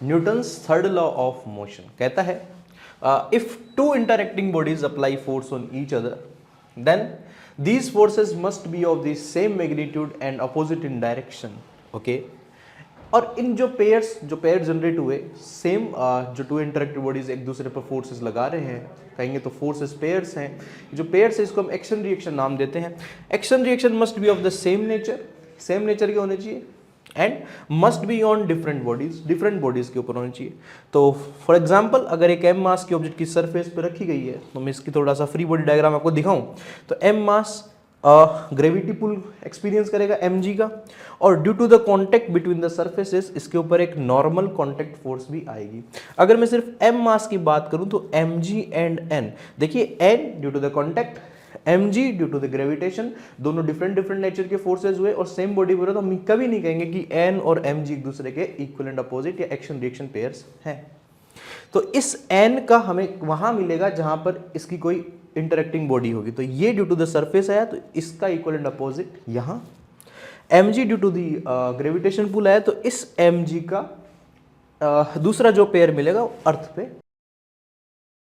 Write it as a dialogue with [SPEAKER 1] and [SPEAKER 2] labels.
[SPEAKER 1] Newton's third law of motion कहता है if two interacting bodies apply force on each other than these forces must be of the same magnitude and opposite in direction. Okay और इन जो pair generate हुए same जो to interactive bodies एक दूसरे पर forces लगा रहे हैं, कहेंगे तो फोर्सेस पेयर्स हैं। जो पेयर्स है इसको हम एक्शन रिएक्शन नाम देते हैं। Action reaction must be of the same nature के होने चाहिए and must be on different bodies के ऊपर होनी चाहिए। तो फॉर एग्जांपल अगर एक एम मास की ऑब्जेक्ट की सरफेस पे रखी गई है, तो मैं इसकी थोड़ा सा फ्री बॉडी डायग्राम आपको दिखाऊं, तो M mass gravity pull experience करेगा mg का, और due to the contact between the surfaces इसके ऊपर एक नॉर्मल कॉन्टैक्ट फोर्स भी आएगी। अगर मैं सिर्फ m मास की बात करूं तो mg एंड n, देखिए n due to the contact, mg due to the gravitation, दोनों डिफरेंट नेचर के फोर्सेज हुए और सेम बॉडी पर, तो हम कभी नहीं कहेंगे कि n और mg एक दूसरे के इक्वल एंड अपोजिट या एक्शन रिएक्शन पेयर्स हैं। तो इस n का हमें वहां मिलेगा जहां पर इसकी कोई इंटरेक्टिंग बॉडी होगी। तो ये ड्यू टू द सरफेस आया तो इसका इक्वल एंड अपोजिट यहाँ, mg due to the gravitation pull आया तो इस mg का दूसरा जो पेयर मिलेगा अर्थ पे